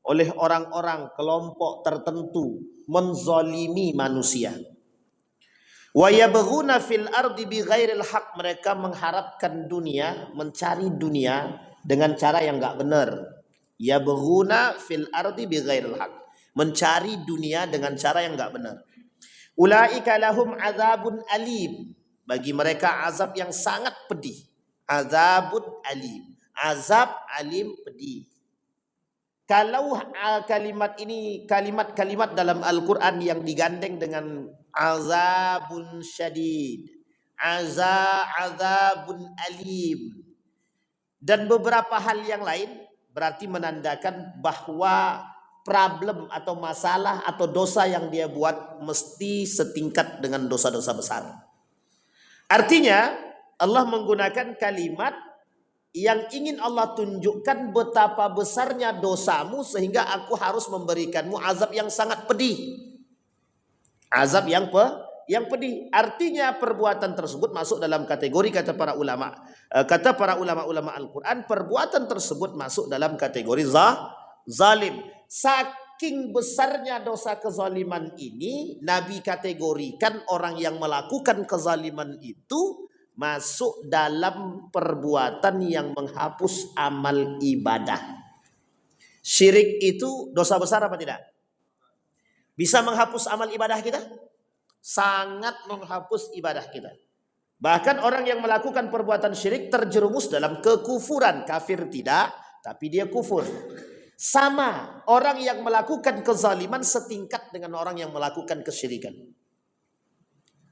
oleh orang-orang kelompok tertentu menzalimi manusia. Wa yabghuna fil ardi bighairil haq, mereka mengharapkan dunia, mencari dunia dengan cara yang enggak benar. Yabghuna fil ardi bighairil haq, mencari dunia dengan cara yang enggak benar. Ulaika lahum azabun alim, bagi mereka azab yang sangat pedih. Azabun alim, azab alim pedih. Kalau kalimat ini kalimat-kalimat dalam Al-Quran yang digandeng dengan azabun syadid, azabun alim, dan beberapa hal yang lain, berarti menandakan bahwa problem atau masalah atau dosa yang dia buat mesti setingkat dengan dosa-dosa besar. Artinya Allah menggunakan kalimat yang ingin Allah tunjukkan betapa besarnya dosamu sehingga aku harus memberikanmu azab yang sangat pedih. Azab yang pedih. Artinya perbuatan tersebut masuk dalam kategori, kata para ulama Al-Quran, perbuatan tersebut masuk dalam kategori zalim. Saking besarnya dosa kezaliman ini, Nabi kategorikan orang yang melakukan kezaliman itu masuk dalam perbuatan yang menghapus amal ibadah. Syirik itu dosa besar apa tidak? Bisa menghapus amal ibadah kita? Sangat menghapus ibadah kita. Bahkan orang yang melakukan perbuatan syirik terjerumus dalam kekufuran. Kafir tidak, tapi dia kufur. Sama, orang yang melakukan kezaliman setingkat dengan orang yang melakukan kesyirikan.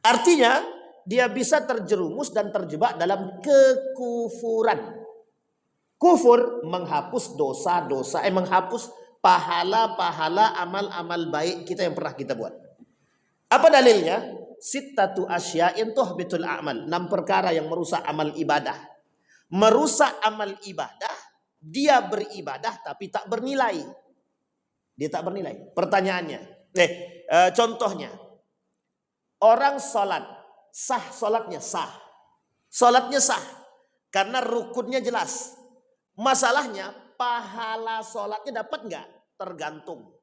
Artinya dia bisa terjerumus dan terjebak dalam kekufuran. Kufur menghapus dosa-dosa, menghapus pahala-pahala amal-amal baik kita yang pernah kita buat. Apa dalilnya? Sittatu asya'in tuhbitul a'mal. 6 perkara yang merusak amal ibadah. Merusak amal ibadah, dia beribadah tapi tak bernilai. Dia tak bernilai. Pertanyaannya, contohnya, orang sholat, sah sholatnya, sah. Sholatnya sah karena rukunnya jelas. Masalahnya pahala sholatnya dapat nggak? Tergantung.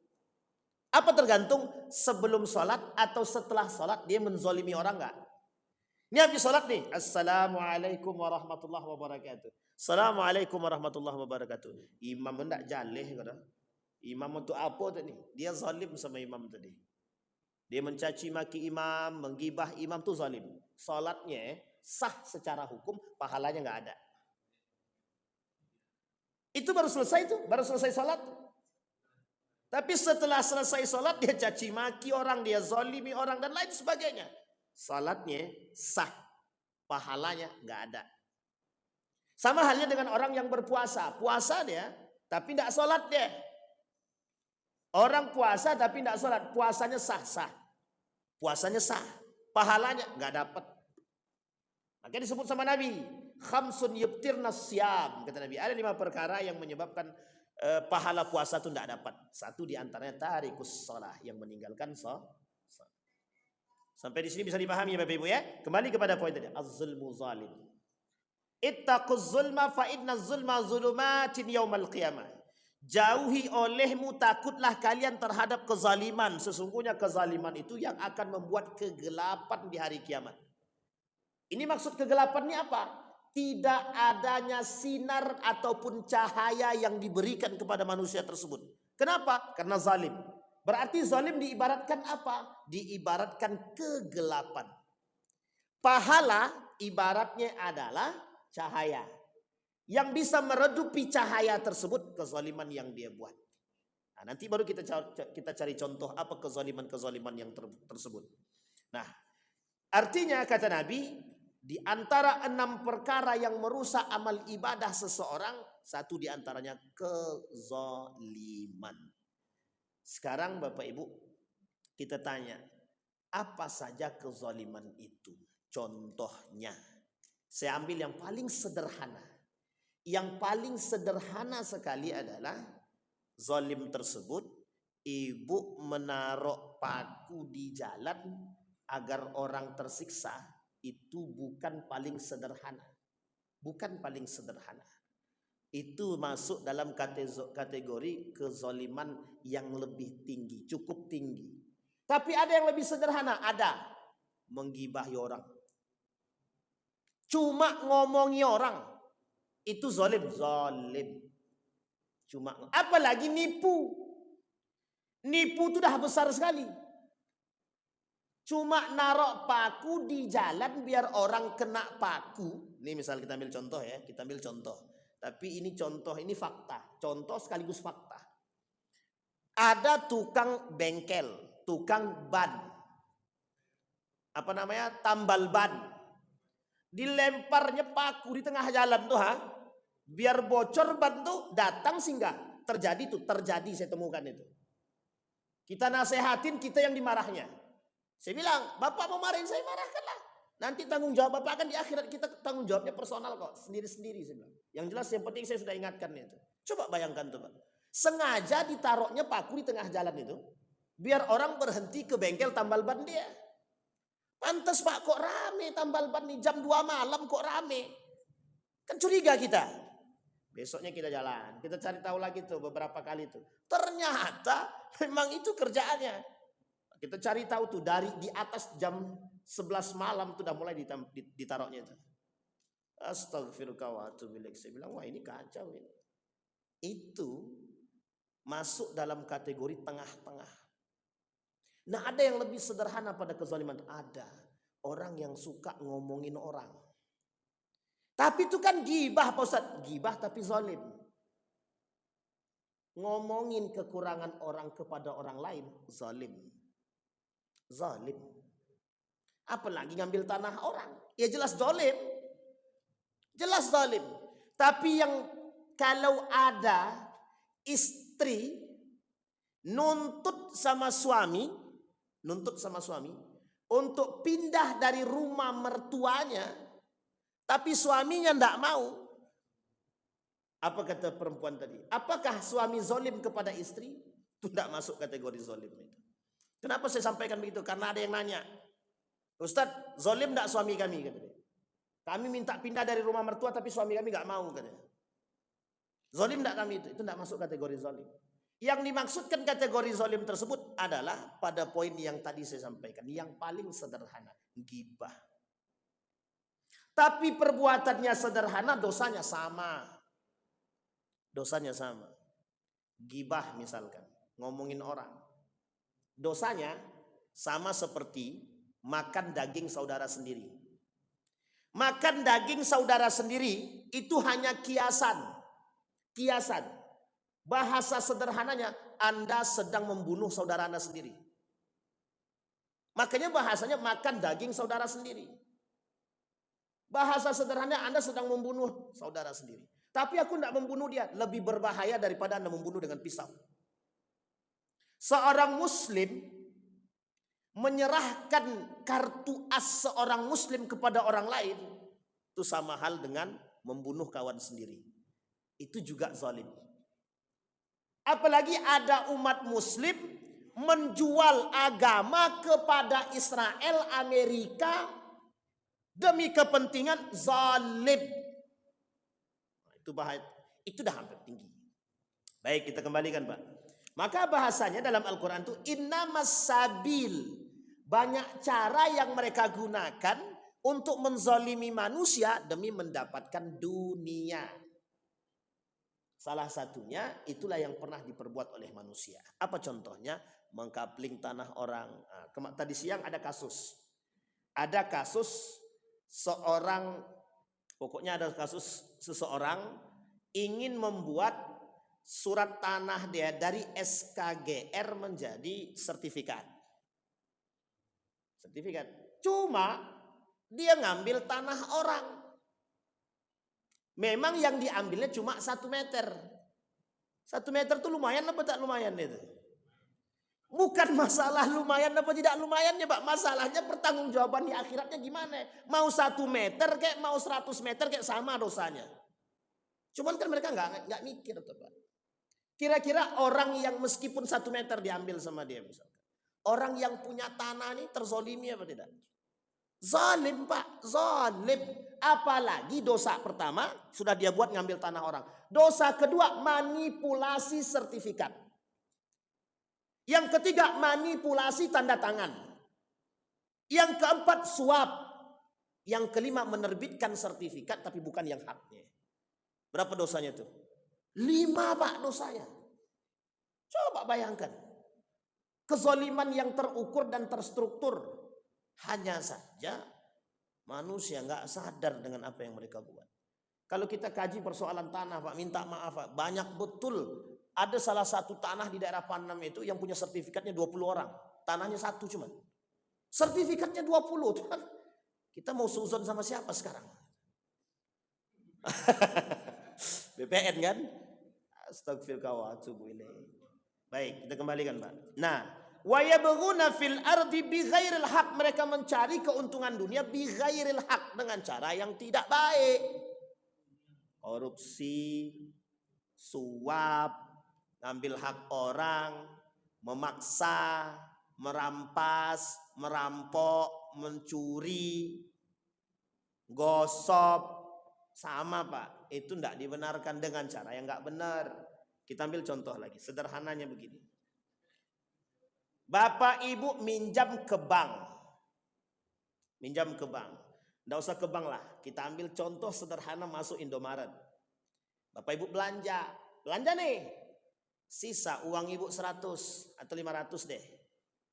Apa tergantung? Sebelum sholat atau setelah sholat dia menzolimi orang nggak? Ini habis sholat nih, assalamualaikum warahmatullahi wabarakatuh. Assalamualaikum warahmatullahi wabarakatuh. Imam hendak jaleh kata. Imam untuk apa tadi? Dia zalim sama imam tadi. Dia mencaci maki imam, menggibah imam, tu zalim. Salatnya sah secara hukum, pahalanya nggak ada. Itu baru selesai salat. Tapi setelah selesai salat dia caci maki orang, dia zalimi orang dan lain sebagainya. Salatnya sah, pahalanya nggak ada. Sama halnya dengan orang yang berpuasa, puasa dia tapi tidak salat dia. Orang puasa tapi tidak salat, puasanya sah. Puasanya sah, pahalanya nggak dapat. Makanya disebut sama Nabi, khamsun yubtirna syam, kata Nabi, ada 5 perkara yang menyebabkan pahala puasa itu tidak dapat. Satu diantaranya tarikus shalah, yang meninggalkan salat. Sampai di sini bisa dipahami ya Bapak Ibu ya. Kembali kepada poin tadi, az-zulmu zalim. Ittaquz zulma fa inna zulma zulumatin yaumal qiyamah. Jauhi olehmu, takutlah kalian terhadap kezaliman. Sesungguhnya kezaliman itu yang akan membuat kegelapan di hari kiamat. Ini maksud kegelapannya apa? Tidak adanya sinar ataupun cahaya yang diberikan kepada manusia tersebut. Kenapa? Karena zalim. Berarti zalim diibaratkan apa? Diibaratkan kegelapan. Pahala ibaratnya adalah cahaya. Yang bisa meredupi cahaya tersebut kezaliman yang dia buat. Nah, nanti baru kita cari contoh apa kezaliman yang tersebut. Nah, artinya kata Nabi, di antara 6 perkara yang merusak amal ibadah seseorang, satu di antaranya kezaliman. Sekarang Bapak Ibu, kita tanya, apa saja kezaliman itu? Contohnya, saya ambil yang paling sederhana. Yang paling sederhana sekali adalah zalim tersebut, ibu menaruh paku di jalan agar orang tersiksa, itu bukan paling sederhana. Bukan paling sederhana. Itu masuk dalam kategori kezaliman yang lebih tinggi, cukup tinggi. Tapi ada yang lebih sederhana, ada menggibahi orang. Cuma ngomongi orang, itu zalim. Cuma, apalagi nipu. Nipu itu dah besar sekali. Cuma narok paku di jalan biar orang kena paku. Ini misal kita ambil contoh ya, kita ambil contoh. Tapi ini contoh, ini fakta. Contoh sekaligus fakta. Ada tukang bengkel, tukang ban. Apa namanya? Tambal ban. Dilemparnya paku di tengah jalan tuh, ha? Biar bocor ban tuh, datang singgah. Terjadi saya temukan itu. Kita nasehatin, kita yang dimarahnya. Saya bilang, Bapak mau marahin saya, marahkanlah. Nanti tanggung jawab Bapak kan di akhirat, kita tanggung jawabnya personal kok, sendiri-sendiri saya bilang. Yang jelas yang penting saya sudah ingatkan itu. Coba bayangkan tuh Pak. Sengaja ditaruhnya paku di tengah jalan itu, biar orang berhenti ke bengkel tambal ban dia. Pantas Pak, kok rame tambal ban nih, jam 2 malam kok rame. Kan curiga kita. Besoknya kita jalan, kita cari tahu lagi tuh beberapa kali tuh. Ternyata memang itu kerjaannya. Kita cari tahu tuh dari di atas jam 11 malam tuh udah mulai ditaruhnya itu. Astagfirullah wa atubu ilaik. Saya bilang, wah ini kacau ini. Itu masuk dalam kategori tengah-tengah. Nah, ada yang lebih sederhana pada kezaliman. Ada orang yang suka ngomongin orang. Tapi itu kan gibah Pak Ustaz. Gibah tapi zalim. Ngomongin kekurangan orang kepada orang lain, zalim. Zalim. Apalagi ngambil tanah orang. Ya jelas zalim. Jelas zalim. Tapi yang kalau ada istri nuntut sama suami untuk pindah dari rumah mertuanya, tapi suaminya tidak mau. Apa kata perempuan tadi? Apakah suami zalim kepada istri? Itu tidak masuk kategori zalim itu. Kenapa saya sampaikan begitu? Karena ada yang nanya, Ustadz, zalim tidak suami kami? Katanya. Kami minta pindah dari rumah mertua tapi suami kami nggak mau. Katanya. Zalim tidak kami itu? Itu tidak masuk kategori zalim. Yang dimaksudkan kategori zalim tersebut adalah pada poin yang tadi saya sampaikan. Yang paling sederhana, gibah. Tapi perbuatannya sederhana, dosanya sama. Dosanya sama. Gibah misalkan, ngomongin orang. Dosanya sama seperti makan daging saudara sendiri. Makan daging saudara sendiri itu hanya kiasan. Kiasan. Bahasa sederhananya, Anda sedang membunuh saudara Anda sendiri. Makanya bahasanya makan daging saudara sendiri. Bahasa sederhananya Anda sedang membunuh saudara sendiri. Tapi aku tidak membunuh dia. Lebih berbahaya daripada Anda membunuh dengan pisau. Seorang muslim menyerahkan kartu as seorang muslim kepada orang lain. Itu sama hal dengan membunuh kawan sendiri. Itu juga zalim. Apalagi ada umat muslim menjual agama kepada Israel, Amerika demi kepentingan zalim. Itu bahaya. Itu dah hampir tinggi. Baik, kita kembalikan Pak. Maka bahasanya dalam Al-Quran itu innamas sabil. Banyak cara yang mereka gunakan untuk menzalimi manusia demi mendapatkan dunia. Salah satunya itulah yang pernah diperbuat oleh manusia. Apa contohnya? Mengkapling tanah orang. Nah, tadi siang ada kasus. Ada kasus seorang, pokoknya ada kasus seseorang ingin membuat surat tanah dia dari SKGR menjadi sertifikat. Sertifikat. Cuma dia ngambil tanah orang. Memang yang diambilnya cuma 1 meter. 1 meter itu lumayan apa tak lumayan itu? Bukan masalah lumayan apa tidak lumayannya Pak. Masalahnya pertanggungjawaban di akhiratnya gimana? Mau 1 meter kayak mau 100 meter kayak sama dosanya. Cuman kan mereka nggak mikir tuh Pak. Kira-kira orang yang meskipun 1 meter diambil sama dia misalkan. Orang yang punya tanah ini terzolimi apa tidak? Zalim Pak, zalim. Apalagi dosa pertama sudah dia buat ngambil tanah orang. Dosa kedua manipulasi sertifikat. Yang ketiga manipulasi tanda tangan. Yang keempat suap. Yang kelima menerbitkan sertifikat tapi bukan yang haknya. Berapa dosanya tuh? 5 Pak dosanya. Coba bayangkan. Kezaliman yang terukur dan terstruktur. Hanya saja manusia nggak sadar dengan apa yang mereka buat. Kalau kita kaji persoalan tanah Pak, minta maaf Pak, banyak betul. Ada salah satu tanah di daerah Panam itu yang punya sertifikatnya 20 orang. Tanahnya satu cuman. Sertifikatnya 20. Kita mau suzon sama siapa sekarang? BPN kan? Astagfirullah wa atubu ilaih. Baik, kita kembalikan Pak. Nah, wa yabghuna fil ardi bighairil haq, mereka mencari keuntungan dunia bighairil haq, dengan cara yang tidak baik. Korupsi, suap, ngambil hak orang, memaksa, merampas, merampok, mencuri, gosok, sama Pak. Itu tidak dibenarkan dengan cara yang nggak benar. Kita ambil contoh lagi, sederhananya begini. Bapak ibu minjam ke bank. Minjam ke bank. Nggak usah ke bank lah. Kita ambil contoh sederhana masuk Indomaret. Bapak ibu belanja. Belanja nih. Sisa uang ibu 100 atau 500 deh.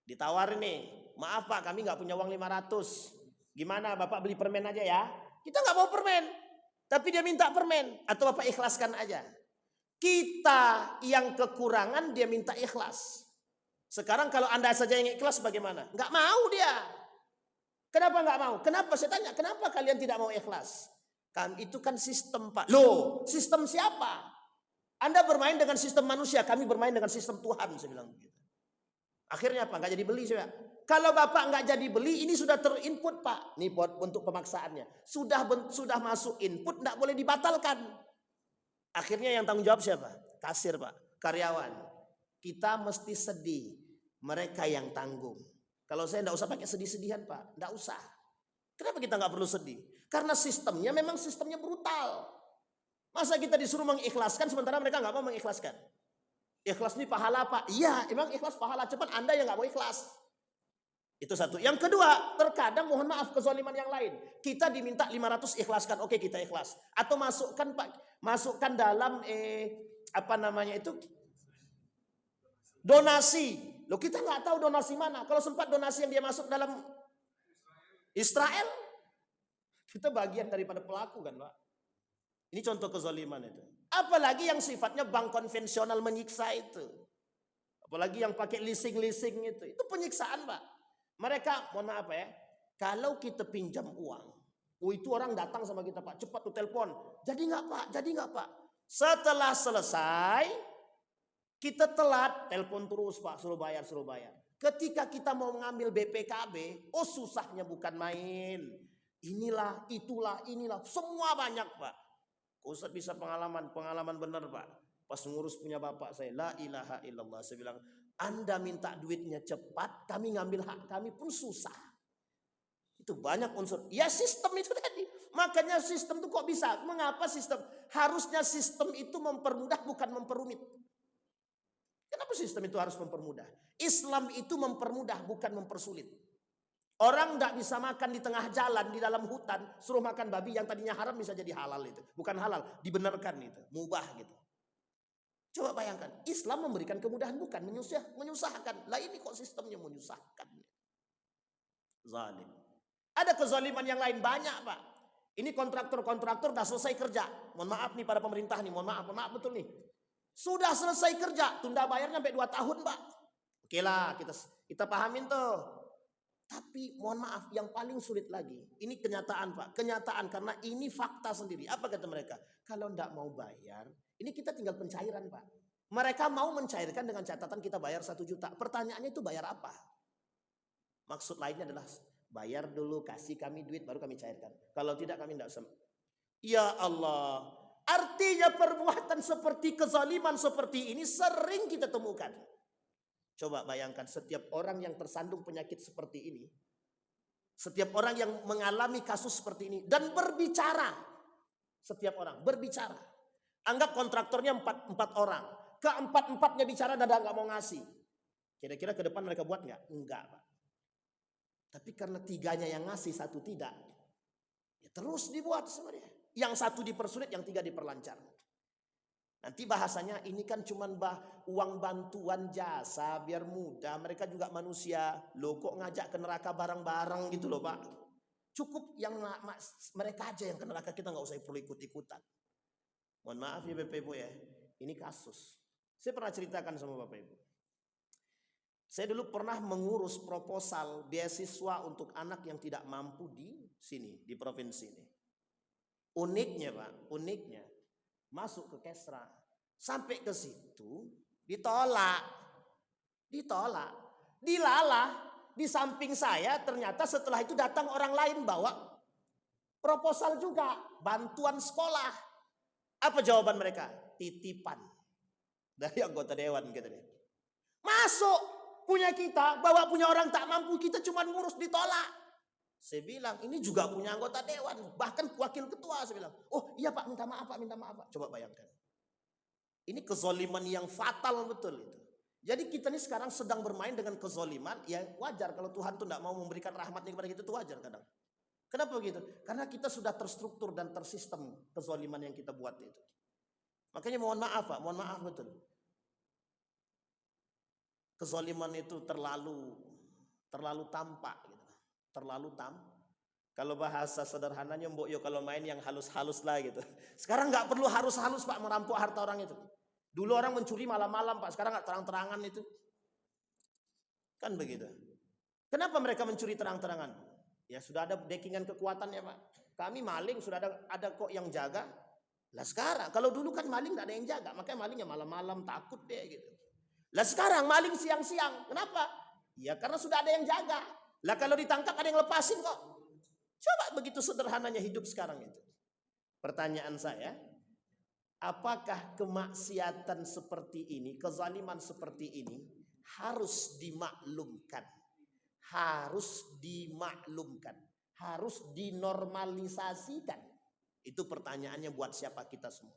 Ditawarin nih. Maaf Pak, kami nggak punya uang 500. Gimana Bapak beli permen aja ya? Kita nggak mau permen. Tapi dia minta permen. Atau Bapak ikhlaskan aja. Kita yang kekurangan dia minta ikhlas. Sekarang kalau Anda saja yang ikhlas bagaimana? Enggak mau dia. Kenapa enggak mau? Kenapa saya tanya? Kenapa kalian tidak mau ikhlas? Kan itu kan sistem Pak. Loh, sistem siapa? Anda bermain dengan sistem manusia, kami bermain dengan sistem Tuhan, saya bilang begitu. Akhirnya apa? Enggak jadi beli saya. Kalau Bapak enggak jadi beli, ini sudah terinput Pak. Ini buat bentuk pemaksaannya. Sudah masuk input, enggak boleh dibatalkan. Akhirnya yang tanggung jawab siapa? Kasir Pak, karyawan. Kita mesti sedih, mereka yang tanggung. Kalau saya enggak usah pakai sedih-sedihan Pak, enggak usah. Kenapa kita enggak perlu sedih? Karena sistemnya memang sistemnya brutal. Masa kita disuruh mengikhlaskan sementara mereka enggak mau mengikhlaskan? Ikhlas ini pahala Pak. Iya, emang ikhlas pahala, cepat Anda yang enggak mau ikhlas. Itu satu. Yang kedua, terkadang mohon maaf kezaliman yang lain. Kita diminta 500 ikhlaskan, oke kita ikhlas. Atau masukkan Pak, masukkan dalam apa namanya itu? Donasi. Loh kita nggak tahu donasi mana. Kalau sempat donasi yang dia masuk dalam Israel, kita bagian daripada pelaku kan Pak. Ini contoh kezaliman itu. Apalagi yang sifatnya bank konvensional menyiksa itu. Apalagi yang pakai leasing-leasing itu penyiksaan Pak. Mereka, mohon maaf ya, kalau kita pinjam uang, itu orang datang sama kita Pak, cepat tuh telepon. Jadi nggak Pak, jadi nggak Pak. Setelah selesai, kita telat, telepon terus Pak, suruh bayar, suruh bayar. Ketika kita mau mengambil BPKB, oh susahnya bukan main. Inilah, itulah, inilah, semua banyak Pak. Ustaz bisa pengalaman benar Pak. Pas ngurus punya bapak saya, la ilaha illallah. Saya bilang, Anda minta duitnya cepat, kami ngambil hak kami pun susah. Itu banyak unsur. Ya sistem itu tadi. Makanya sistem itu kok bisa? Mengapa sistem? Harusnya sistem itu mempermudah bukan memperumit. Kenapa sistem itu harus mempermudah? Islam itu mempermudah bukan mempersulit. Orang tidak bisa makan di tengah jalan, di dalam hutan, suruh makan babi yang tadinya haram bisa jadi halal itu. Bukan halal, dibenarkan itu, mubah gitu. Coba bayangkan, Islam memberikan kemudahan bukan menyusahkan. Lah ini kok sistemnya menyusahkan. Zalim. Ada kezaliman yang lain banyak Pak. Ini kontraktor sudah selesai kerja. Mohon maaf nih para pemerintah nih, mohon maaf betul nih. Sudah selesai kerja, tunda bayarnya sampai 2 tahun Pak. Oke lah, kita pahamin tuh. Tapi mohon maaf, yang paling sulit lagi, ini kenyataan Pak, kenyataan karena ini fakta sendiri. Apa kata mereka? Kalau enggak mau bayar, ini kita tinggal pencairan Pak. Mereka mau mencairkan dengan catatan kita bayar 1 juta. Pertanyaannya itu bayar apa? Maksud lainnya adalah bayar dulu, kasih kami duit baru kami cairkan. Kalau tidak kami enggak usah. Ya Allah, artinya perbuatan seperti kezaliman seperti ini sering kita temukan. Coba bayangkan setiap orang yang tersandung penyakit seperti ini. Setiap orang yang mengalami kasus seperti ini dan berbicara, setiap orang berbicara. Anggap kontraktornya empat orang, keempat-empatnya bicara dan nggak mau ngasih. Kira-kira ke depan mereka buat nggak? Enggak, Pak. Tapi karena tiganya yang ngasih, satu tidak, ya terus dibuat sebenarnya. Yang satu dipersulit, yang tiga diperlancar. Nanti bahasanya ini kan cuman uang bantuan jasa biar mudah. Mereka juga manusia. Loh kok ngajak ke neraka bareng-bareng gitu loh Pak. Cukup yang mereka aja yang ke neraka, kita nggak usah perlu ikut-ikutan. Mohon maaf ya Bapak Ibu ya. Ini kasus. Saya pernah ceritakan sama Bapak Ibu. Saya dulu pernah mengurus proposal beasiswa untuk anak yang tidak mampu di sini, di provinsi ini. Uniknya Pak, uniknya. Masuk ke Kesra, sampai ke situ ditolak, dilalah. Di samping saya ternyata setelah itu datang orang lain bawa proposal juga, bantuan sekolah. Apa jawaban mereka? Titipan dari anggota dewan gitu deh. Masuk punya kita, bawa punya orang tak mampu, kita cuma ngurus, ditolak. Saya bilang ini juga punya anggota dewan, bahkan wakil ketua. Saya bilang, oh iya Pak, minta maaf Pak, minta maaf Pak. Coba bayangkan, ini kezoliman yang fatal betul itu. Jadi kita ini sekarang sedang bermain dengan kezoliman. Ya wajar kalau Tuhan tuh tidak mau memberikan rahmatnya kepada kita, itu wajar kadang. Kenapa begitu? Karena kita sudah terstruktur dan tersistem kezoliman yang kita buat itu. Makanya mohon maaf Pak, mohon maaf betul. Kezoliman itu terlalu tampak gitu. Terlalu kalau bahasa sederhananya Mbok Yo kalau main yang halus-halus lah gitu. Sekarang nggak perlu harus-halus Pak merampok harta orang itu. Dulu orang mencuri malam-malam Pak, sekarang nggak terang-terangan itu. Kan begitu. Kenapa mereka mencuri terang-terangan? Ya sudah ada backingan kekuatannya Pak. Kami maling sudah ada kok yang jaga. Lah sekarang kalau dulu kan maling nggak ada yang jaga, makanya malingnya malam-malam takut deh gitu. Lah sekarang maling siang-siang. Kenapa? Ya karena sudah ada yang jaga. Lah kalau ditangkap ada yang lepasin kok. Coba begitu sederhananya hidup sekarang itu. Pertanyaan saya, apakah kemaksiatan seperti ini, kezaliman seperti ini harus dimaklumkan? Harus dimaklumkan, harus dinormalisasikan. Itu pertanyaannya buat siapa kita semua.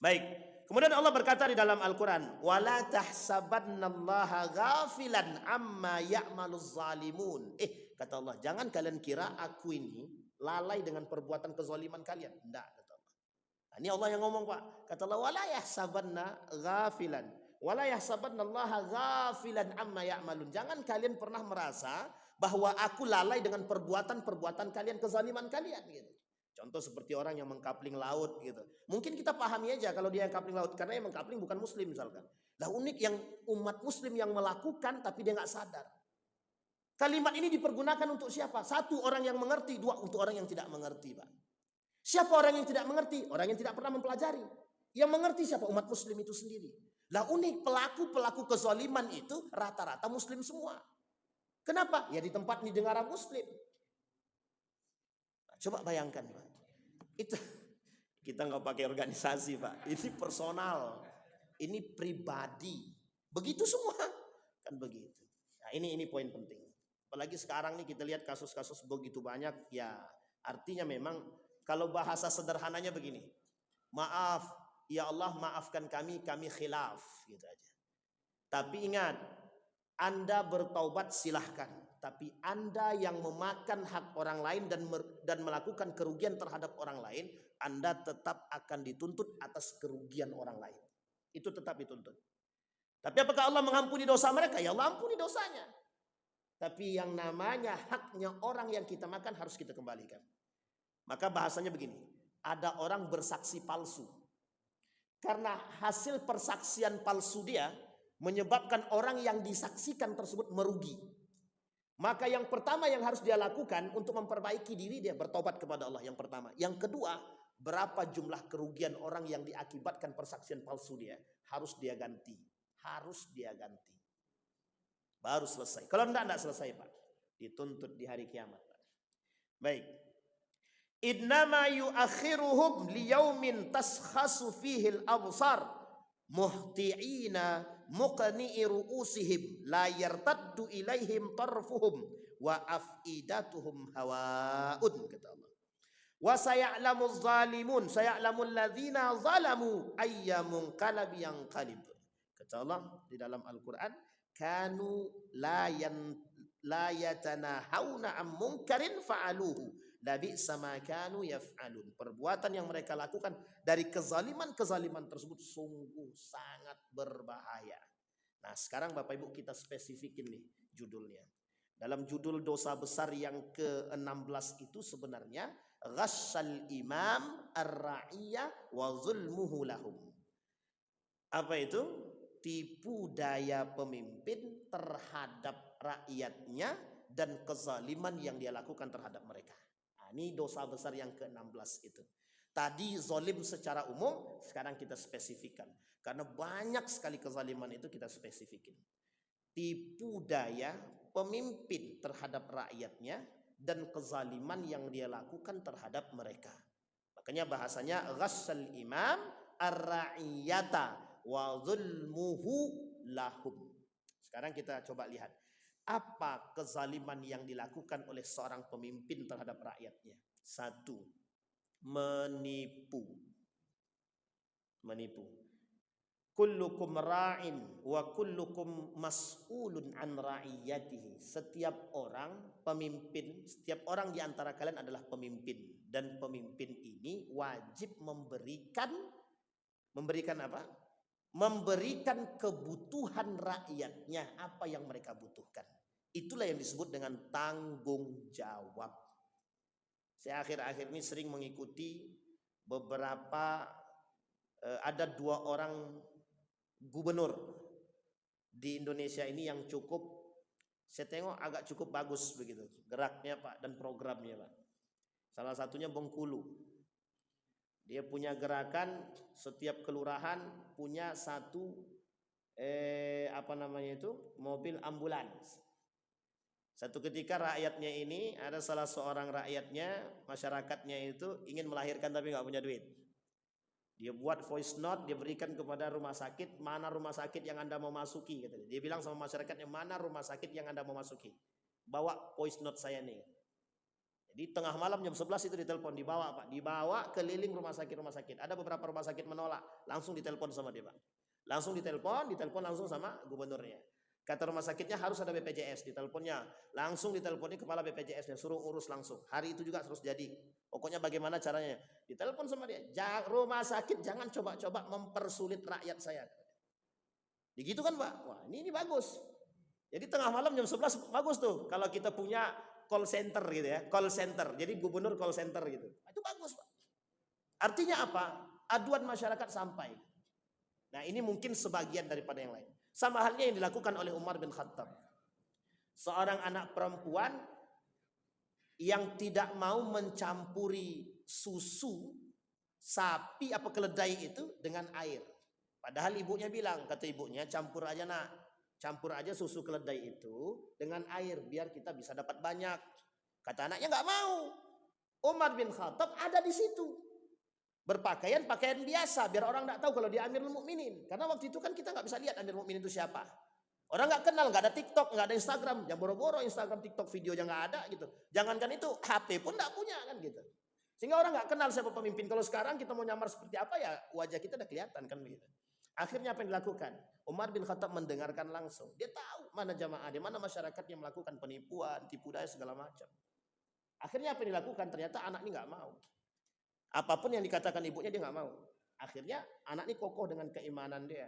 Baik, kemudian Allah berkata di dalam Al-Quran, wala tahsabannallaha ghafilan amma ya'maluz zalimun. Kata Allah, jangan kalian kira aku ini lalai dengan perbuatan kezaliman kalian. Tidak, kata Allah. Nah, ini Allah yang ngomong Pak. Kata Allah, wala yahsabanna ghafilan, wala yahsabannallaha ghafilan amma ya'malun. Jangan kalian pernah merasa bahwa aku lalai dengan perbuatan-perbuatan kalian, kezaliman kalian gitu. Contoh seperti orang yang mengkapling laut gitu. Mungkin kita pahami aja kalau dia yang kapling laut, karena yang mengkapling bukan muslim misalkan. Lah unik yang umat muslim yang melakukan tapi dia nggak sadar. Kalimat ini dipergunakan untuk siapa? Satu, orang yang mengerti. Dua, untuk orang yang tidak mengerti Pak. Siapa orang yang tidak mengerti? Orang yang tidak pernah mempelajari. Yang mengerti siapa? Umat muslim itu sendiri. Lah unik, pelaku-pelaku kezaliman itu rata-rata muslim semua. Kenapa? Ya di tempat ini dengar muslim. Coba bayangkan Pak. Itu kita nggak pakai organisasi Pak. Ini personal, ini pribadi. Begitu semua kan begitu. Nah ini poin penting. Apalagi sekarang nih kita lihat kasus-kasus begitu banyak. Ya artinya memang kalau bahasa sederhananya begini. Maaf, ya Allah maafkan kami khilaf gitu aja. Tapi ingat, Anda bertaubat silahkan. Tapi Anda yang memakan hak orang lain dan melakukan kerugian terhadap orang lain, Anda tetap akan dituntut atas kerugian orang lain. Itu tetap dituntut. Tapi apakah Allah mengampuni dosa mereka? Ya Allah ampuni dosanya. Tapi yang namanya haknya orang yang kita makan harus kita kembalikan. Maka bahasanya begini, ada orang bersaksi palsu. Karena hasil persaksian palsu dia menyebabkan orang yang disaksikan tersebut merugi. Maka yang pertama yang harus dia lakukan untuk memperbaiki diri, dia bertobat kepada Allah yang pertama. Yang kedua, berapa jumlah kerugian orang yang diakibatkan persaksian palsu dia, harus dia ganti. Harus dia ganti. Baru selesai. Kalau enggak selesai Pak. Dituntut di hari kiamat Pak. Baik. Innama yuakhiruhum liyaumin taskhasu fihil absar. muhti'ina muqni'i ru'usihim la yartaddu ilaihim tarfuhum wa af'idatuhum hawaun, kata Allah. Wa saya'lamuz zalimun, saya'lamul ladzina zalamu ayyamun qalab yanqalib. Kata Allah di dalam Al-Qur'an, kanu la yatanahawna am munkarin fa'aluhu labi'sa ma kanu yaf'alun. Perbuatan yang mereka lakukan dari kezaliman-kezaliman tersebut sungguh sangat berbahaya. Nah, sekarang Bapak Ibu kita spesifikin nih judulnya. Dalam judul dosa besar yang ke-16 itu sebenarnya ghassal imam ar-ra'iyah wa zulmuhu lahum. Apa itu? Tipu daya pemimpin terhadap rakyatnya dan kezaliman yang dia lakukan terhadap mereka. Nah, ini dosa besar yang ke-16 itu. Tadi zalim secara umum, sekarang kita spesifikkan. Karena banyak sekali kezaliman itu kita spesifikin. Tipu daya pemimpin terhadap rakyatnya dan kezaliman yang dia lakukan terhadap mereka. Makanya bahasanya ghassal imam ar-ra'iyata wa zulmuhu lahum. Sekarang kita coba lihat apa kezaliman yang dilakukan oleh seorang pemimpin terhadap rakyatnya. Satu, menipu. Kullukum ra'in wa kullukum mas'ulun an ra'iyatihi. Setiap orang pemimpin, setiap orang di antara kalian adalah pemimpin, dan pemimpin ini wajib memberikan apa? Memberikan kebutuhan rakyatnya apa yang mereka butuhkan. Itulah yang disebut dengan tanggung jawab. Saya akhir-akhir ini sering mengikuti beberapa ada 2 orang gubernur di Indonesia ini yang cukup, saya tengok agak cukup bagus begitu geraknya Pak dan programnya Pak. Salah satunya Bengkulu. Dia punya gerakan setiap kelurahan punya satu mobil ambulans. Satu ketika rakyatnya ini ada salah seorang rakyatnya, masyarakatnya itu ingin melahirkan tapi nggak punya duit. Dia buat voice note, dia berikan kepada rumah sakit, mana rumah sakit yang Anda mau masuki katanya. Dia bilang sama masyarakatnya, mana rumah sakit yang Anda mau masuki. Bawa voice note saya nih. Jadi tengah malam jam 11 itu ditelepon, dibawa Pak, dibawa keliling rumah sakit. Ada beberapa rumah sakit menolak, langsung ditelepon sama dia Pak. Langsung ditelepon langsung sama gubernurnya. Kata rumah sakitnya harus ada BPJS, diteleponnya. Langsung diteleponnya kepala BPJS-nya, suruh urus langsung. Hari itu juga terus jadi. Pokoknya bagaimana caranya? Ditelepon sama dia, rumah sakit jangan coba-coba mempersulit rakyat saya. Begitu kan Pak? Wah ini bagus. Jadi tengah malam jam 11 bagus tuh. Kalau kita punya call center gitu ya, call center. Jadi gubernur call center gitu. Itu bagus Pak. Artinya apa? Aduan masyarakat sampai. Nah ini mungkin sebagian daripada yang lain. Sama halnya yang dilakukan oleh Umar bin Khattab. Seorang anak perempuan yang tidak mau mencampuri susu sapi apa keledai itu dengan air. Padahal ibunya bilang, kata ibunya, campur aja nak. Campur aja susu keledai itu dengan air biar kita bisa dapat banyak. Kata anaknya nggak mau. Umar bin Khattab ada di situ. Berpakaian pakaian biasa biar orang nggak tahu kalau dia Amirul Mukminin. Karena waktu itu kan kita nggak bisa lihat Amirul Mukminin itu siapa. Orang nggak kenal, nggak ada TikTok, nggak ada Instagram. Yang boro-boro Instagram, TikTok, video yang nggak ada gitu. Jangankan itu, HP pun nggak punya kan gitu. Sehingga orang nggak kenal siapa pemimpin. Kalau sekarang kita mau nyamar seperti apa ya wajah kita udah kelihatan kan begitu. Akhirnya apa yang dilakukan? Umar bin Khattab mendengarkan langsung. Dia tahu mana jamaah, di mana masyarakat yang melakukan penipuan, tipu daya segala macam. Akhirnya apa yang dilakukan? Ternyata anak ini nggak mau. Apapun yang dikatakan ibunya dia nggak mau. Akhirnya anak ini kokoh dengan keimanan dia.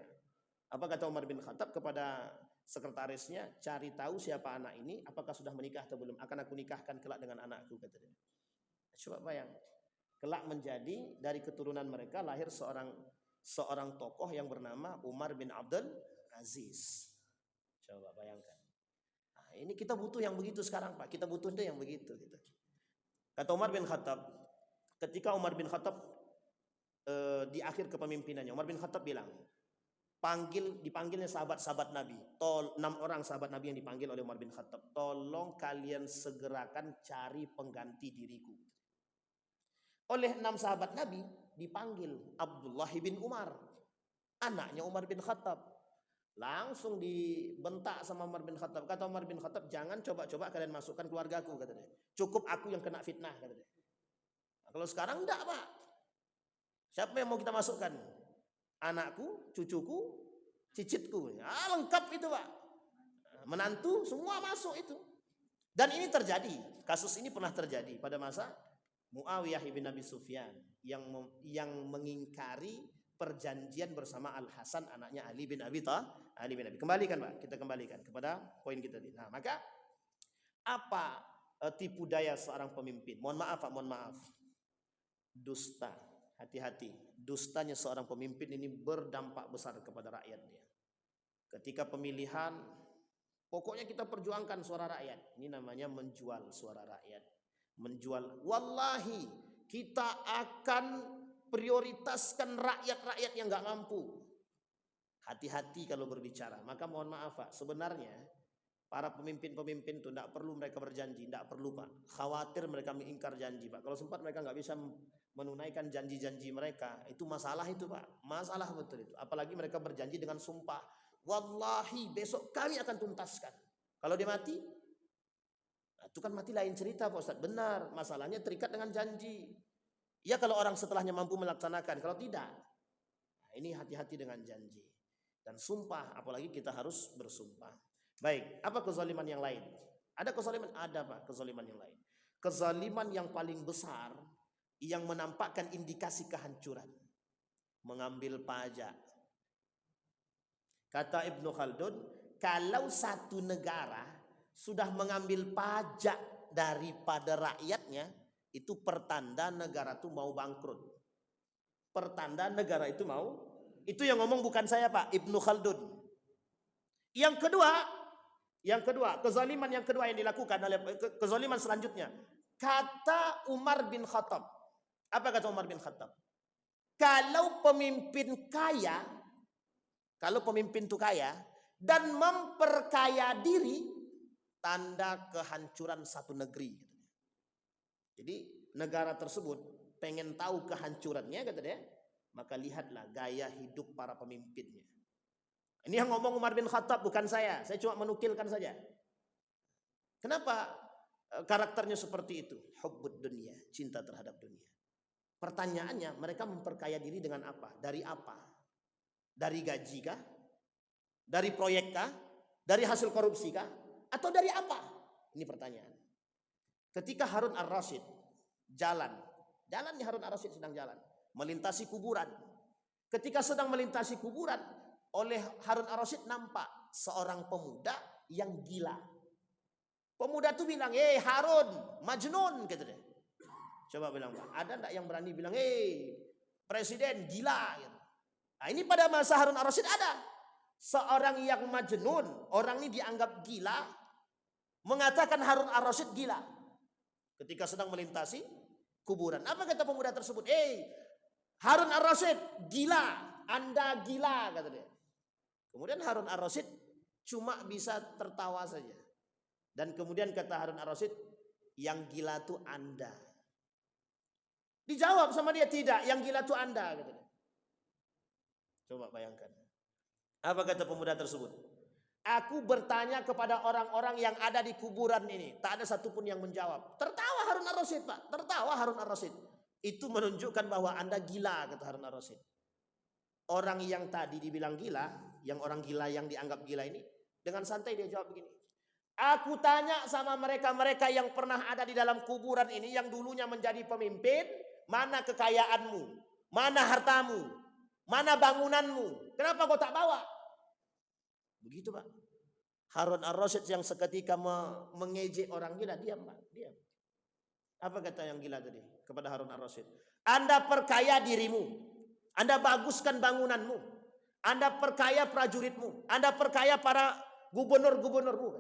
Apa kata Umar bin Khattab kepada sekretarisnya? Cari tahu siapa anak ini, apakah sudah menikah atau belum. Akan aku nikahkan kelak dengan anakku, kata dia. Coba bayang. Kelak menjadi dari keturunan mereka lahir seorang tokoh yang bernama Umar bin Abdul Aziz. Coba bayangkan. Nah, ini kita butuh yang begitu sekarang Pak. Kita butuh yang begitu. Gitu. Kata Umar bin Khattab, ketika Umar bin Khattab di akhir kepemimpinannya, Umar bin Khattab bilang, dipanggilnya sahabat-sahabat Nabi. 6 orang sahabat Nabi yang dipanggil oleh Umar bin Khattab. Tolong kalian segerakan cari pengganti diriku. Oleh 6 sahabat Nabi dipanggil Abdullah bin Umar. Anaknya Umar bin Khattab. Langsung dibentak sama Umar bin Khattab. Kata Umar bin Khattab, jangan coba-coba kalian masukkan keluargaku, kata dia. Cukup aku yang kena fitnah, kata dia. Nah, kalau sekarang enggak, Pak. Siapa yang mau kita masukkan? Anakku, cucuku, cicitku. Ya, lengkap itu, Pak. Menantu, semua masuk itu. Dan ini terjadi. Kasus ini pernah terjadi pada masa Muawiyah bin Abi Sufyan yang mengingkari perjanjian bersama Al Hasan anaknya Ali bin Abi Thalib. Kembalikan, Pak, kita kembalikan kepada poin kita tadi. Nah, maka apa tipu daya seorang pemimpin? Mohon maaf, Pak, mohon maaf. Dusta. Hati-hati. Dustanya seorang pemimpin ini berdampak besar kepada rakyatnya. Ketika pemilihan, pokoknya kita perjuangkan suara rakyat. Ini namanya menjual suara rakyat. Menjual. Wallahi, kita akan prioritaskan rakyat-rakyat yang nggak mampu. Hati-hati kalau berbicara. Maka mohon maaf, Pak, sebenarnya para pemimpin-pemimpin itu tidak perlu mereka berjanji, tidak perlu, Pak. Khawatir mereka mengingkar janji, Pak. Kalau sempat mereka nggak bisa menunaikan janji-janji mereka, itu masalah itu, Pak. Masalah betul itu. Apalagi mereka berjanji dengan sumpah. Wallahi besok kami akan tuntaskan. Kalau dia mati, nah, itu kan mati lain cerita, Pak Ustadz. Benar, masalahnya terikat dengan janji. Ya kalau orang setelahnya mampu melaksanakan, kalau tidak, nah, ini hati-hati dengan janji. Dan sumpah, apalagi kita harus bersumpah. Baik, apa kezaliman yang lain? Ada kezaliman? Ada, Pak, kezaliman yang lain. Kezaliman yang paling besar, yang menampakkan indikasi kehancuran. Mengambil pajak. Kata Ibnu Khaldun, kalau satu negara sudah mengambil pajak daripada rakyatnya, itu pertanda negara itu mau bangkrut. Pertanda negara itu mau. Itu yang ngomong bukan saya, Pak, Ibnu Khaldun. Yang kedua, kezaliman yang kedua yang dilakukan oleh kezaliman selanjutnya. Kata Umar bin Khattab. Apa kata Umar bin Khattab? Kalau pemimpin itu kaya dan memperkaya diri, tanda kehancuran satu negeri. Jadi negara tersebut pengen tahu kehancurannya, kata dia, maka lihatlah gaya hidup para pemimpinnya. Ini yang ngomong Umar bin Khattab, bukan saya. Saya cuma menukilkan saja. Kenapa karakternya seperti itu? Hubbud dunia, cinta terhadap dunia. Pertanyaannya, mereka memperkaya diri dengan apa? Dari apa? Dari gaji kah? Dari proyek kah? Dari hasil korupsi kah? Atau dari apa? Ini pertanyaan. Ketika Harun ar-Rasyid jalannya Harun ar-Rasyid sedang jalan, melintasi kuburan. Ketika sedang melintasi kuburan, oleh Harun ar-Rasyid nampak seorang pemuda yang gila. Pemuda itu bilang, Harun, Majnun, kata dia. Coba bilang, Pak, ada enggak yang berani bilang, Presiden gila, gitu. Nah, ini pada masa Harun ar-Rasyid ada seorang yang Majnun, orang ini dianggap gila, mengatakan Harun ar-Rasyid gila ketika sedang melintasi kuburan. Apa kata pemuda tersebut? Harun ar-Rasyid gila, Anda gila, kata dia. Kemudian Harun ar-Rasyid cuma bisa tertawa saja. Dan kemudian kata Harun ar-Rasyid, yang gila itu Anda. Dijawab sama dia, tidak, yang gila itu Anda, kata dia. Coba bayangkan. Apa kata pemuda tersebut? Aku bertanya kepada orang-orang yang ada di kuburan ini, tak ada satupun yang menjawab. Tertawa Harun ar-Rasyid, Pak. Tertawa Harun ar-Rasyid. Itu menunjukkan bahwa Anda gila, kata Harun ar-Rasyid. Orang yang tadi dibilang gila, yang orang gila yang dianggap gila ini, dengan santai dia jawab begini. Aku tanya sama mereka-mereka yang pernah ada di dalam kuburan ini, yang dulunya menjadi pemimpin, mana kekayaanmu, mana hartamu, mana bangunanmu, kenapa kau tak bawa? Begitu, Pak. Harun ar-Rasyid yang seketika mengejek orang gila, diam, Pak, diam. Apa kata yang gila tadi kepada Harun ar-Rasyid? Anda perkaya dirimu, Anda baguskan bangunanmu, Anda perkaya prajuritmu, Anda perkaya para gubernur-gubernurmu,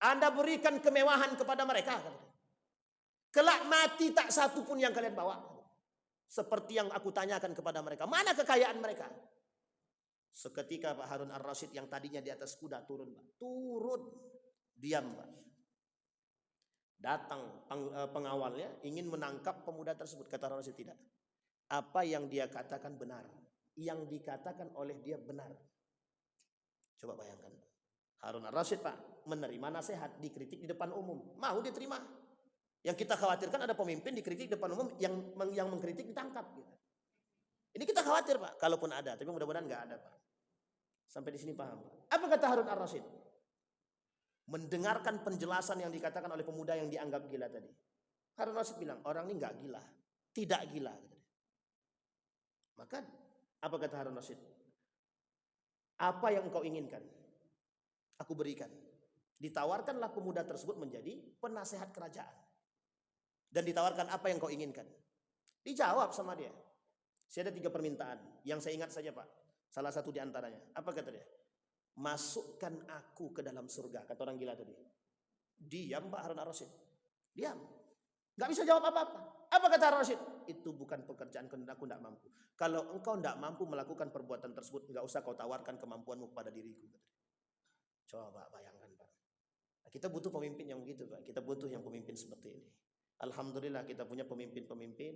Anda berikan kemewahan kepada mereka. Kelak mati tak satu pun yang kalian bawa. Seperti yang aku tanyakan kepada mereka, mana kekayaan mereka? Seketika Pak Harun ar-Rasyid yang tadinya di atas kuda turun, Pak. Turun. Diam, Pak. Datang pengawalnya ingin menangkap pemuda tersebut. Kata Harun ar-Rasyid, tidak. Apa yang dia katakan benar. yang dikatakan oleh dia benar. Coba bayangkan. Harun al-Rasyid Pak menerima nasihat, dikritik di depan umum, mau diterima. Yang kita khawatirkan ada pemimpin dikritik di depan umum, yang mengkritik ditangkap. Gitu. Ini kita khawatir Pak, kalaupun ada, tapi mudah-mudahan nggak ada Pak. Sampai di sini paham Pak. Apa kata Harun al-Rasyid? Mendengarkan penjelasan yang dikatakan oleh pemuda yang dianggap gila tadi. Harun al-Rasyid bilang, orang ini nggak gila, tidak gila. Maka apa kata Harun al-Rasyid? Apa yang engkau inginkan, aku berikan. Ditawarkanlah pemuda tersebut menjadi penasehat kerajaan. Dan ditawarkan apa yang kau inginkan. Dijawab sama dia. Saya ada 3 permintaan. Yang saya ingat saja Pak. Salah satu di antaranya. Apa kata dia? Masukkan aku ke dalam surga. Kata orang gila tadi. Diam Pak Harun al-Rasyid. Diam. Gak bisa jawab apa-apa. Apa kata Harun al-Rasyid? Itu bukan pekerjaan aku tidak mampu. Kalau engkau tidak mampu melakukan perbuatan tersebut, gak usah kau tawarkan kemampuanmu kepada diriku. Coba bayangkan Pak. Nah, kita butuh pemimpin yang begitu Pak. Kita butuh yang pemimpin seperti ini. Alhamdulillah kita punya pemimpin-pemimpin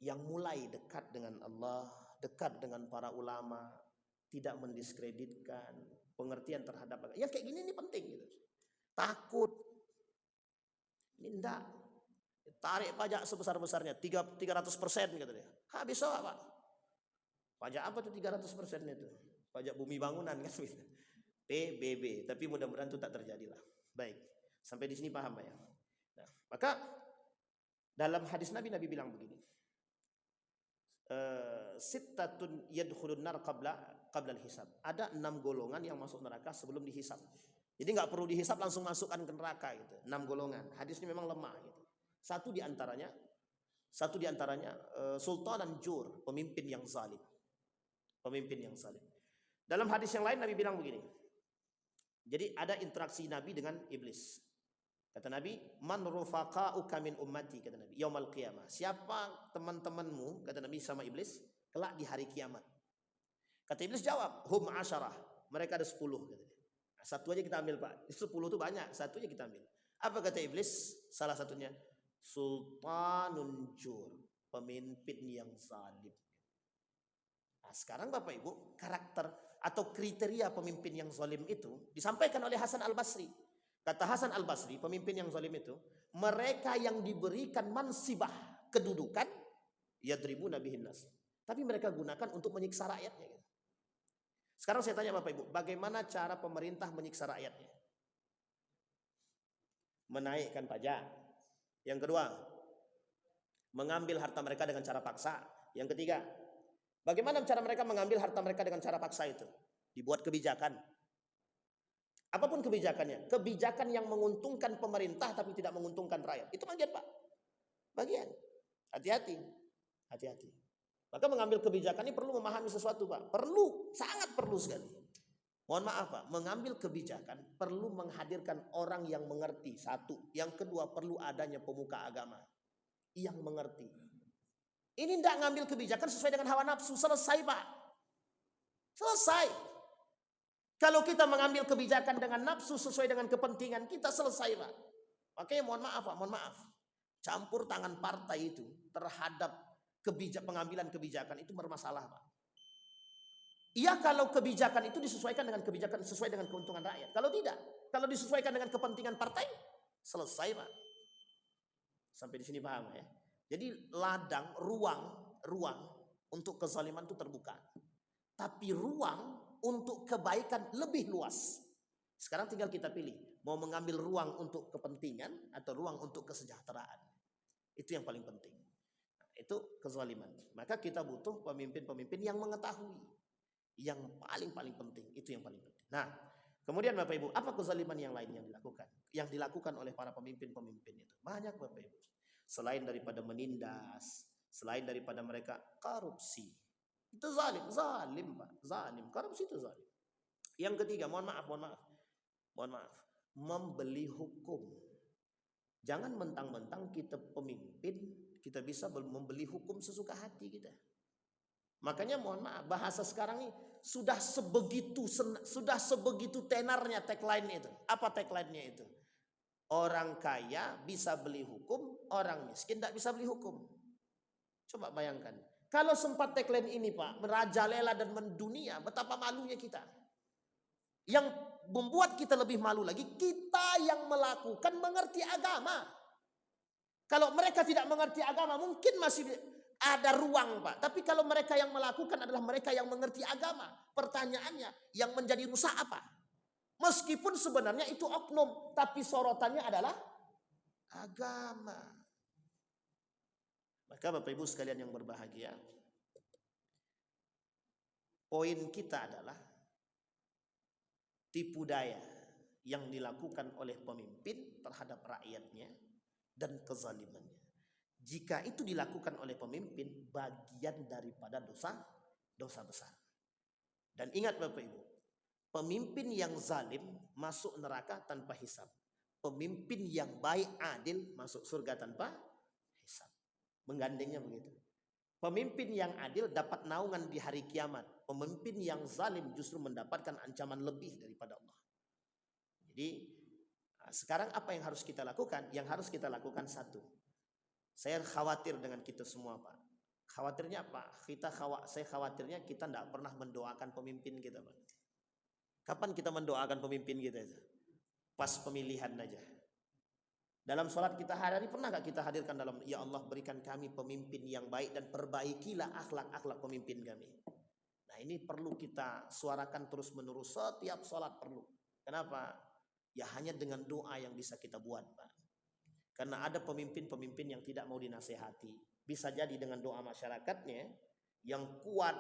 yang mulai dekat dengan Allah, dekat dengan para ulama, tidak mendiskreditkan, pengertian terhadap agama. Yang kayak gini ini penting gitu. Takut. Ini enggak. Tarik pajak sebesar-besarnya 300% kata dia. Habis Pak. Pajak apa tuh 300% itu? Pajak bumi bangunan kan gitu. PBB, tapi mudah-mudahan itu tak terjadi lah. Baik, sampai di sini paham ya. Nah, maka dalam hadis Nabi bilang begini. Sittatun yadkhulun nar qabla al-hisab. Ada 6 golongan yang masuk neraka sebelum dihisab. Jadi nggak perlu dihisab langsung masukkan ke neraka gitu. 6 golongan. Hadis ini memang lemah gitu. Satu di antaranya sultan dan jur, pemimpin yang zalim. Pemimpin yang zalim. Dalam hadis yang lain Nabi bilang begini. Jadi ada interaksi Nabi dengan iblis. Kata Nabi, man rufaqa'uka min ummati, kata Nabi, yaumal qiyamah. Siapa teman-temanmu, kata Nabi sama iblis, kelak di hari kiamat. Kata iblis jawab, hum asyarah. Mereka ada 10, kata dia. Nah, satu aja kita ambil Pak. 10 itu banyak, satu aja kita ambil. Apa kata iblis? Salah satunya, sultanun jur, pemimpin yang zalim. Nah, sekarang Bapak Ibu, karakter atau kriteria pemimpin yang zalim itu disampaikan oleh Hasan al-Basri. Kata Hasan al-Basri, pemimpin yang zalim itu, mereka yang diberikan mansibah, kedudukan, yadribuna bihin nas. Tapi mereka gunakan untuk menyiksa rakyatnya. Sekarang saya tanya Bapak Ibu, bagaimana cara pemerintah menyiksa rakyatnya? Menaikkan pajak. Yang kedua, mengambil harta mereka dengan cara paksa. Yang ketiga, bagaimana cara mereka mengambil harta mereka dengan cara paksa itu? Dibuat kebijakan. Apapun kebijakannya, kebijakan yang menguntungkan pemerintah tapi tidak menguntungkan rakyat. Itu bagian Pak. Bagian. Hati-hati. Hati-hati. Maka mengambil kebijakan ini perlu memahami sesuatu Pak. Perlu, sangat perlu sekali. Mohon maaf Pak, mengambil kebijakan perlu menghadirkan orang yang mengerti. Satu. Yang kedua, perlu adanya pemuka agama yang mengerti. Ini tidak ngambil kebijakan sesuai dengan hawa nafsu. Selesai Pak. Selesai. Kalau kita mengambil kebijakan dengan nafsu sesuai dengan kepentingan kita, selesai Pak. Makanya mohon maaf Pak, mohon maaf. Campur tangan partai itu terhadap pengambilan kebijakan itu bermasalah Pak. Iya kalau kebijakan itu disesuaikan dengan kebijakan sesuai dengan keuntungan rakyat. Kalau tidak, kalau disesuaikan dengan kepentingan partai, selesai Pak. Sampai di sini paham ya. Jadi ladang, ruang untuk kezaliman itu terbuka. Tapi ruang untuk kebaikan lebih luas. Sekarang tinggal kita pilih. Mau mengambil ruang untuk kepentingan atau ruang untuk kesejahteraan. Itu yang paling penting. Nah, itu kezaliman. Maka kita butuh pemimpin-pemimpin yang mengetahui. Yang paling penting. Itu yang paling penting. Nah, kemudian Bapak Ibu, apa kezaliman yang lain yang dilakukan? Yang dilakukan oleh para pemimpin-pemimpin itu. Banyak Bapak Ibu. Selain daripada menindas. Selain daripada mereka korupsi. Itu zalim Pak, zalim. Korupsi itu zalim. Yang ketiga, mohon maaf, membeli hukum. Jangan mentang-mentang kita pemimpin, kita bisa membeli hukum sesuka hati kita. Makanya mohon maaf, bahasa sekarang ini sudah sebegitu tenarnya tagline itu. Apa tagline-nya itu? Orang kaya bisa beli hukum, orang miskin tidak bisa beli hukum. Coba bayangkan. Kalau sempat tagline ini Pak, merajalela dan mendunia, betapa malunya kita. Yang membuat kita lebih malu lagi, kita yang melakukan mengerti agama. Kalau mereka tidak mengerti agama, mungkin masih ada ruang Pak. Tapi kalau mereka yang melakukan adalah mereka yang mengerti agama. Pertanyaannya, yang menjadi rusak apa? Meskipun sebenarnya itu oknum, tapi sorotannya adalah agama. Maka Bapak Ibu sekalian yang berbahagia, poin kita adalah tipu daya yang dilakukan oleh pemimpin terhadap rakyatnya dan kezalimannya. Jika itu dilakukan oleh pemimpin, bagian daripada dosa besar. Dan ingat Bapak Ibu, pemimpin yang zalim masuk neraka tanpa hisab. Pemimpin yang baik adil masuk surga tanpa hisab. Menggandengnya begitu. Pemimpin yang adil dapat naungan di hari kiamat. Pemimpin yang zalim justru mendapatkan ancaman lebih daripada Allah. Jadi sekarang apa yang harus kita lakukan? Yang harus kita lakukan satu. Saya khawatir dengan kita semua Pak. Khawatirnya apa? Saya khawatirnya kita tidak pernah mendoakan pemimpin kita Pak. Kapan kita mendoakan pemimpin kita? Pas pemilihan aja. Dalam sholat kita hari-hari pernah gak kita hadirkan dalam, ya Allah berikan kami pemimpin yang baik dan perbaikilah akhlak-akhlak pemimpin kami. Nah ini perlu kita suarakan terus menerus setiap sholat perlu. Kenapa? Ya hanya dengan doa yang bisa kita buat Pak. Karena ada pemimpin-pemimpin yang tidak mau dinasehati. Bisa jadi dengan doa masyarakatnya yang kuat.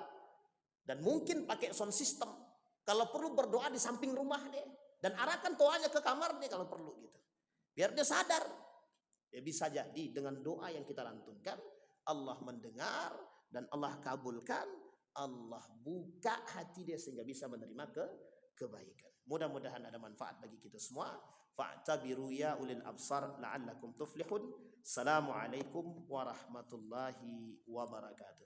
Dan mungkin pakai sound system. Kalau perlu berdoa di samping rumah deh. Dan arahkan doanya ke kamar deh kalau perlu gitu. Biar dia sadar. Ya bisa jadi dengan doa yang kita lantunkan. Allah mendengar dan Allah kabulkan. Allah buka hati dia sehingga bisa menerima kebaikan. Mudah-mudahan ada manfaat bagi kita semua. Fa'tabiru ya ulil absar la'allakum tuflihun. Assalamualaikum warahmatullahi wabarakatuh.